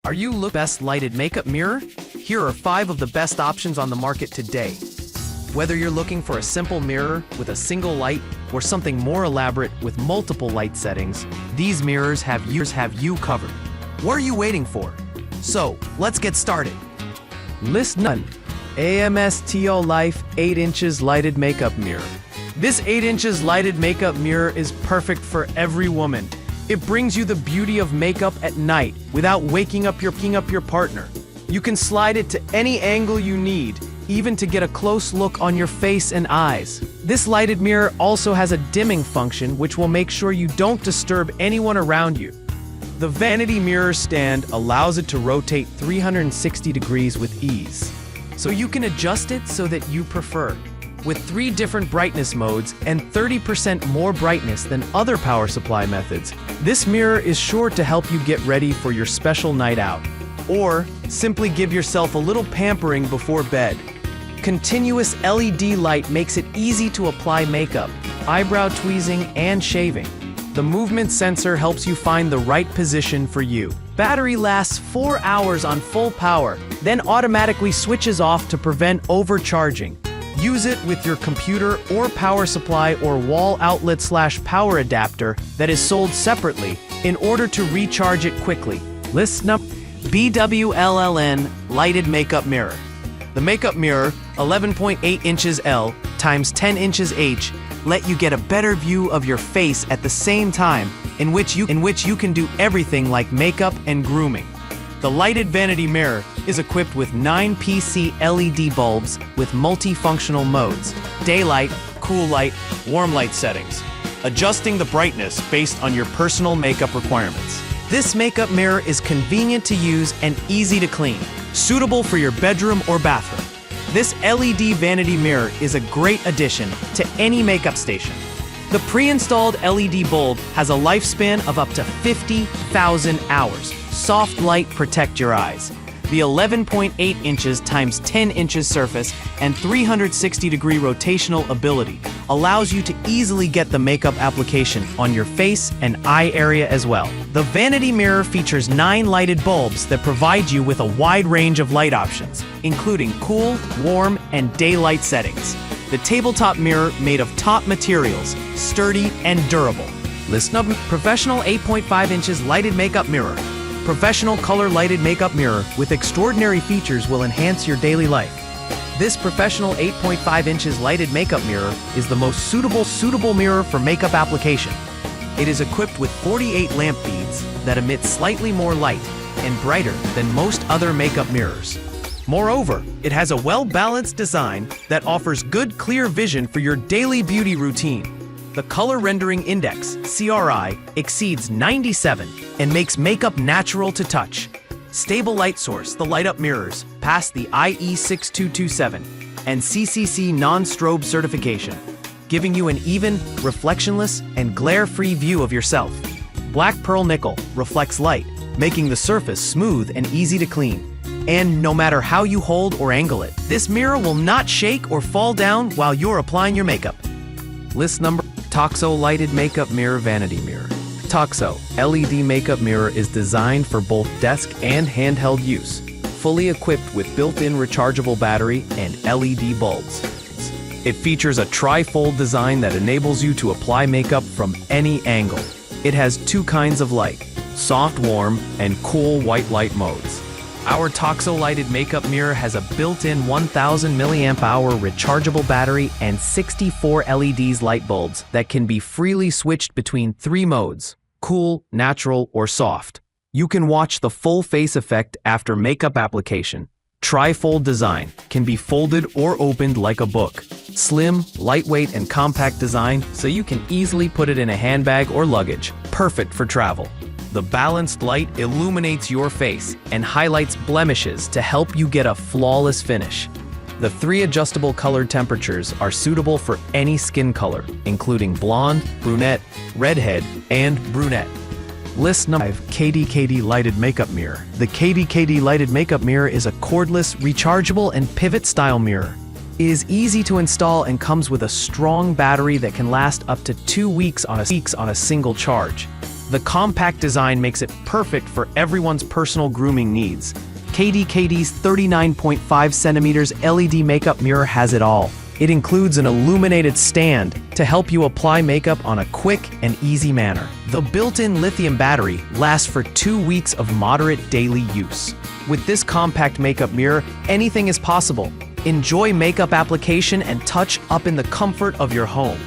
Are you looking for the best lighted makeup mirror? Here are 5 of the best options on the market today. Whether you're looking for a simple mirror with a single light or something more elaborate with multiple light settings, these mirrors have you covered. What are you waiting for? So, let's get started. List 1. AMSTO Life 8 inches lighted makeup mirror. This 8 inches lighted makeup mirror is perfect for every woman. It brings you the beauty of makeup at night without waking up your partner. You can slide it to any angle you need, even to get a close look on your face and eyes. This lighted mirror also has a dimming function which will make sure you don't disturb anyone around you. The Vanity mirror stand allows it to rotate 360 degrees with ease, so you can adjust it so that you prefer. With 3 different brightness modes and 30% more brightness than other power supply methods, this mirror is sure to help you get ready for your special night out. Or simply give yourself a little pampering before bed. Continuous LED light makes it easy to apply makeup, eyebrow tweezing, and shaving. The movement sensor helps you find the right position for you. Battery lasts 4 hours on full power, then automatically switches off to prevent overcharging. Use it with your computer or power supply or wall outlet/power adapter that is sold separately in order to recharge it quickly. List number BWLLN Lighted Makeup Mirror. The makeup mirror, 11.8 inches L times 10 inches H, let you get a better view of your face at the same time, in which you can do everything like makeup and grooming. The lighted vanity mirror is equipped with 9 PC LED bulbs with multifunctional modes: daylight, cool light, warm light settings, adjusting the brightness based on your personal makeup requirements. This makeup mirror is convenient to use and easy to clean, suitable for your bedroom or bathroom. This LED vanity mirror is a great addition to any makeup station. The pre-installed LED bulb has a lifespan of up to 50,000 hours. Soft light protect your eyes. The 11.8 inches times 10 inches surface and 360-degree rotational ability allows you to easily get the makeup application on your face and eye area as well. The vanity mirror features 9 lighted bulbs that provide you with a wide range of light options, including cool, warm, and daylight settings. The tabletop mirror made of top materials, sturdy and durable. List number Professional 8.5 inches lighted makeup mirror. Professional color lighted makeup mirror with extraordinary features will enhance your daily life. This professional 8.5 inches lighted makeup mirror is the most suitable mirror for makeup application. It is equipped with 48 lamp beads that emit slightly more light and brighter than most other makeup mirrors. Moreover, it has a well-balanced design that offers good clear vision for your daily beauty routine. The color rendering index, CRI, exceeds 97 and makes makeup natural to touch. Stable light source, the light-up mirrors, pass the IE6227 and CCC non-strobe certification, giving you an even, reflectionless, and glare-free view of yourself. Black pearl nickel reflects light, making the surface smooth and easy to clean. And no matter how you hold or angle it, this mirror will not shake or fall down while you're applying your makeup. List number Toxo Lighted Makeup Mirror Vanity Mirror. Toxo LED makeup mirror is designed for both desk and handheld use, fully equipped with built-in rechargeable battery and LED bulbs. It features a tri-fold design that enables you to apply makeup from any angle. It has 2 kinds of light, soft warm and cool white light modes. Our Toxo lighted makeup mirror has a built-in 1000 mAh rechargeable battery and 64 LEDs light bulbs that can be freely switched between 3 modes: cool, natural, or soft. You can watch the full face effect after makeup application. Tri-fold design can be folded or opened like a book. Slim, lightweight, and compact design so you can easily put it in a handbag or luggage. Perfect for travel. The balanced light illuminates your face and highlights blemishes to help you get a flawless finish. The 3 adjustable color temperatures are suitable for any skin color, including blonde, brunette, redhead, and brunette. List number 5. KDKD Lighted Makeup Mirror. The KDKD Lighted Makeup Mirror is a cordless, rechargeable, and pivot-style mirror. It is easy to install and comes with a strong battery that can last up to 2 weeks on a single charge. The compact design makes it perfect for everyone's personal grooming needs. KDKD's 39.5 centimeters LED makeup mirror has it all. It includes an illuminated stand to help you apply makeup on a quick and easy manner. The built-in lithium battery lasts for 2 weeks of moderate daily use. With this compact makeup mirror, anything is possible. Enjoy makeup application and touch up in the comfort of your home.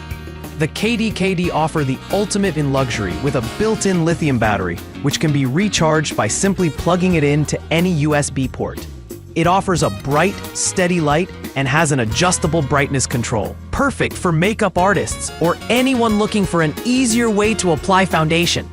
The KDKD offer the ultimate in luxury with a built-in lithium battery, which can be recharged by simply plugging it into any USB port. It offers a bright, steady light and has an adjustable brightness control. Perfect for makeup artists or anyone looking for an easier way to apply foundation.